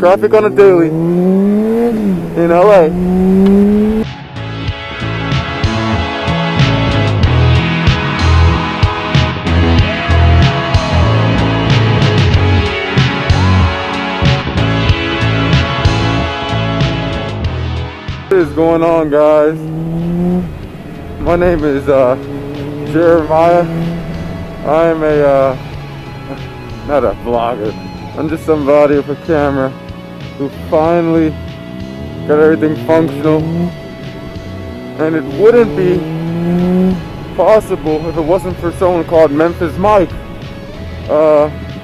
Traffic on a daily in LA. What is going on, guys? My name is Jeremiah. I am not a vlogger. I'm just somebody with a camera who finally got everything functional. And it wouldn't be possible if it wasn't for someone called Memphis Mike,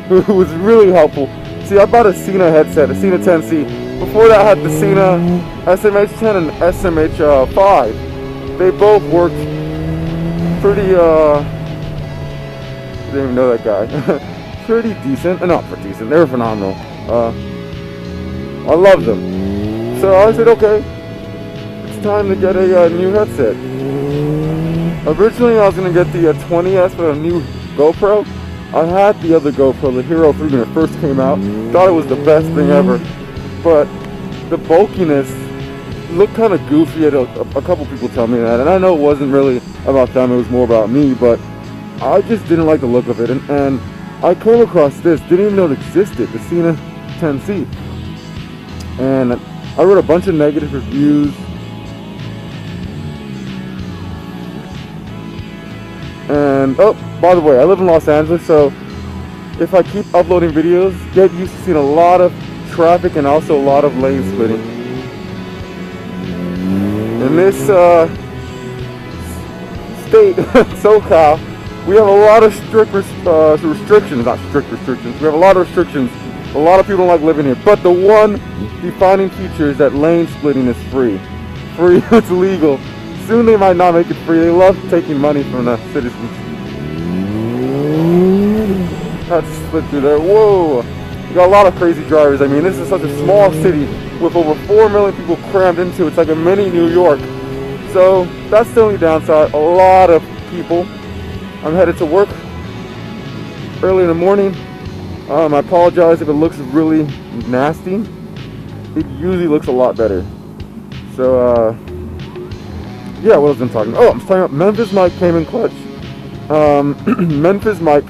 who was really helpful. See, I bought a Cena headset, a Cena 10C. Before that, I had the Cena SMH10 and SMH5. They both worked pretty, I didn't even know that guy. Pretty decent, not pretty decent, they were phenomenal. I love them. So I said, okay, it's time to get a new headset. Originally I was going to get the 20S with a new GoPro. I had the other GoPro, the Hero 3, when it first came out. Thought it was the best thing ever. But the bulkiness looked kind of goofy. A couple people tell me that. And I know it wasn't really about them, it was more about me. But I just didn't like the look of it. And I came across this, didn't even know it existed, the Cena 10C. And I wrote a bunch of negative reviews. And, oh, by the way, I live in Los Angeles, so if I keep uploading videos, get used to seeing a lot of traffic and also a lot of lane splitting. In this state, SoCal, we have a lot of restrictions, not strict restrictions. We have a lot of restrictions. A lot of people don't like living here. But the one defining feature is that lane splitting is free. Free, it's legal. Soon they might not make it free. They love taking money from the citizens. Let's split through there. Whoa! You got a lot of crazy drivers. I mean, this is such a small city with over 4 million people crammed into it. It's like a mini New York. So that's the only downside. A lot of people. I'm headed to work early in the morning. I apologize if it looks really nasty. It usually looks a lot better. So, yeah, what was I talking about? Oh, I'm talking about Memphis Mike came in clutch. Memphis Mike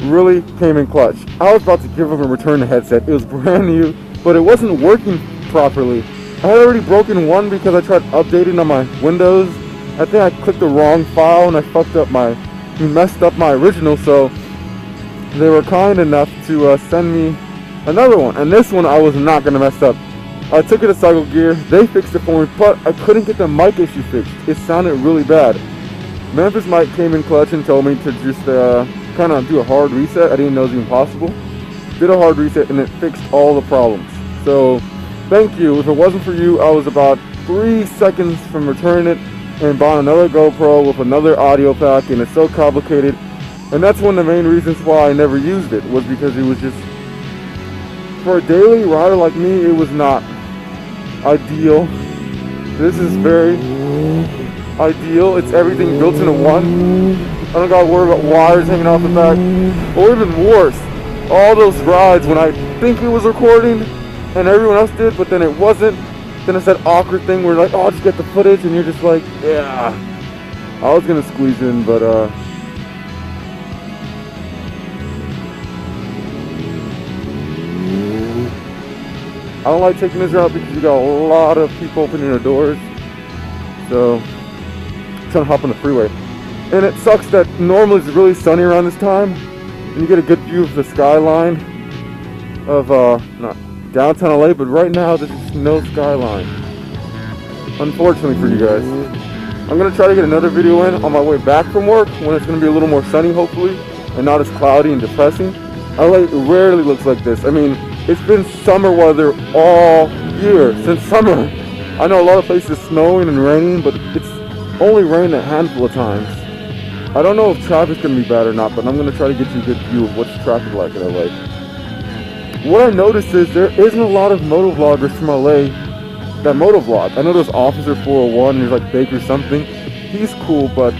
really came in clutch. I was about to give him a return headset. It was brand new, but it wasn't working properly. I had already broken one because I tried updating on my Windows. I think I clicked the wrong file and I messed up my original, so they were kind enough to send me another one. And this one I was not going to mess up. I took it to Cycle Gear, they fixed it for me, but I couldn't get the mic issue fixed. It sounded really bad. Memphis Mike came in clutch and told me to just kind of do a hard reset. I didn't know it was even possible. Did a hard reset and it fixed all the problems. So, thank you. If it wasn't for you, I was about 3 seconds from returning it and buying another GoPro with another audio pack, and it's so complicated. And that's one of the main reasons why I never used it, was because it was just, for a daily rider like me, it was not ideal. This is very ideal. It's everything built into one. I don't gotta worry about wires hanging off the back. Or even worse, all those rides when I think it was recording and everyone else did, but then it wasn't. Then it's that awkward thing where like, oh, I'll just get the footage, and you're just like, yeah. I was gonna squeeze in, but I don't like taking this route because you got a lot of people opening their doors. So, I'm trying to hop on the freeway. And it sucks that normally it's really sunny around this time, and you get a good view of the skyline of, not downtown LA, but right now there's just no skyline. Unfortunately for you guys. I'm going to try to get another video in on my way back from work when it's going to be a little more sunny, hopefully, and not as cloudy and depressing. LA rarely looks like this. I mean, it's been summer weather all year, since summer. I know a lot of places snowing and raining, but it's only rained a handful of times. I don't know if traffic's going to be bad or not, but I'm going to try to get you a good view of what's traffic like in LA. What I noticed is there isn't a lot of motovloggers from LA that motovlog. I know there's Officer 401, there's like Baker something. He's cool, but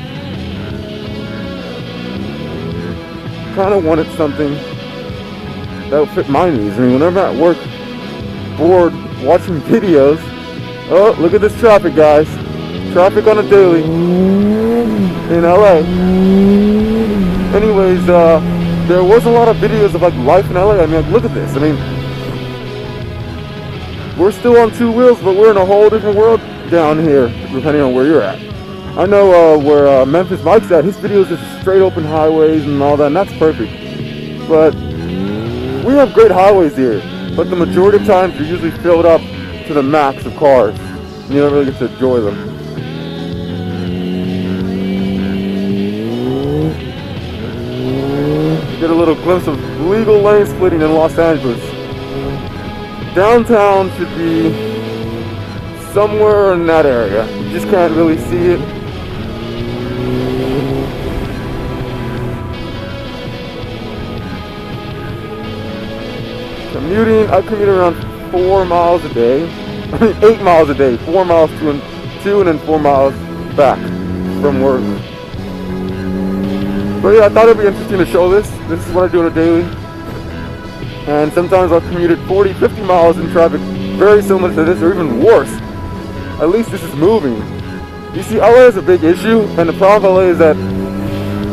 kind of wanted something that would fit my needs. I mean, whenever I'm at work, bored watching videos. Oh, look at this traffic, guys. Traffic on a daily in LA. Anyways, there was a lot of videos of like life in LA. I mean, like, look at this. I mean, we're still on two wheels, but we're in a whole different world down here, depending on where you're at. I know where Memphis Mike's at. His videos are straight open highways and all that, and that's perfect. But we have great highways here, but the majority of times they're usually filled up to the max of cars, and you don't really get to enjoy them. Get a little glimpse of legal lane splitting in Los Angeles. Downtown should be somewhere in that area. You just can't really see it. Commuting, I commute around 4 miles a day. I mean 8 miles a day. 4 miles to and 2 and then 4 miles back from work. But yeah, I thought it'd be interesting to show this. This is what I do on a daily. And sometimes I've commuted 40, 50 miles in traffic very similar to this, or even worse. At least this is moving. You see, LA is a big issue, and the problem with LA is that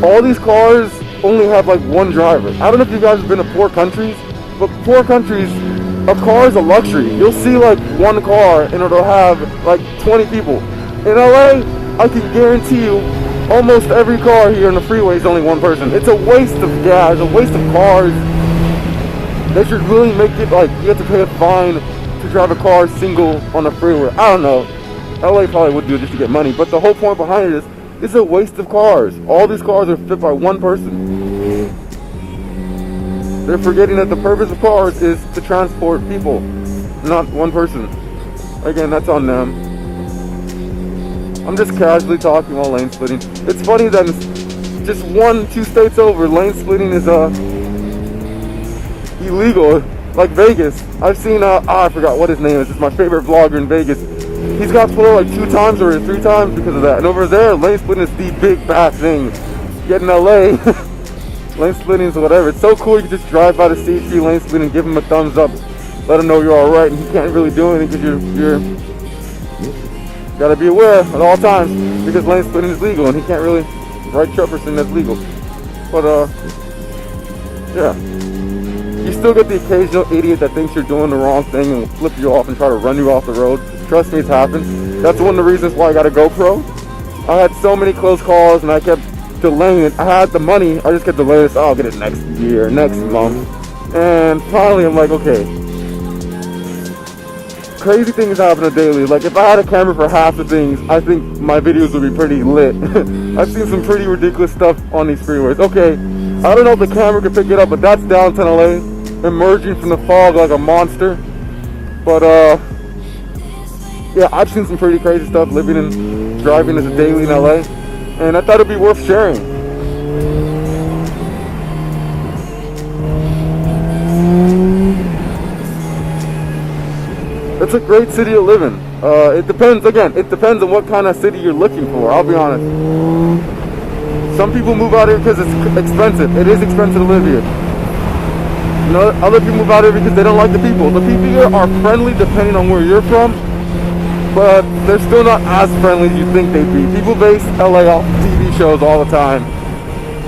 all these cars only have like one driver. I don't know if you guys have been to poor countries, but poor countries, a car is a luxury. You'll see like one car and it'll have like 20 people. In LA, I can guarantee you almost every car here on the freeway is only one person. It's a waste of gas, a waste of cars. They should really make it like you have to pay a fine to drive a car single on the freeway. I don't know. LA probably would do it just to get money, but the whole point behind it is it's a waste of cars. All these cars are fit by one person. They're forgetting that the purpose of cars is to transport people, not one person. Again, that's on them. I'm just casually talking while lane splitting. It's funny that just 1-2 states over, lane splitting is illegal, like Vegas. I've seen I forgot what his name is. It's my favorite vlogger in Vegas. He's got pulled over like 2 times or 3 times because of that. And over there, lane splitting is the big bad thing. Yet in LA, lane splitting is whatever. It's so cool. You can just drive by the CHP lane splitting and give him a thumbs up, let him know you're all right, and he can't really do anything because you're gotta be aware at all times because lane splitting is legal, and he can't really write you up for something that's legal. But yeah. You still get the occasional idiot that thinks you're doing the wrong thing and will flip you off and try to run you off the road. Trust me, it's happened. That's one of the reasons why I got a GoPro. I had so many close calls and I kept delaying it. I had the money, I just kept delaying it. So I'll get it next year, next month. And finally I'm like, okay. Crazy things happen daily. Like if I had a camera for half the things, I think my videos would be pretty lit. I've seen some pretty ridiculous stuff on these freeways. Okay, I don't know if the camera can pick it up, but that's downtown LA, emerging from the fog like a monster. But yeah, I've seen some pretty crazy stuff living and driving as a daily in LA, and I thought it'd be worth sharing. It's a great city to live in. It depends on what kind of city you're looking for, I'll be honest. Some people move out here because it's expensive. It is expensive to live here. You know, other people move out here because they don't like the people. The people here are friendly depending on where you're from, but they're still not as friendly as you think they'd be. People base LA off TV shows all the time,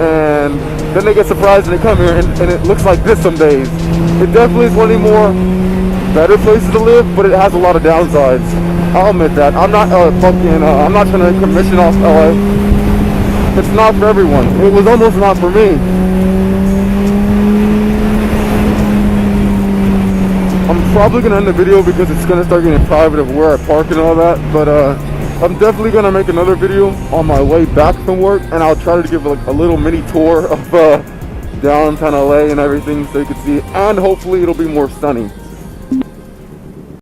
and then they get surprised and they come here and it looks like this some days. It definitely is one of the more better places to live, but it has a lot of downsides. I'll admit that. I'm not I'm not trying to commission off LA. It's not for everyone. It was almost not for me. I'm probably gonna end the video because it's gonna start getting private of where I park and all that, but I'm definitely gonna make another video on my way back from work, and I'll try to give like a little mini tour of downtown LA and everything so you can see it, and hopefully it'll be more stunning.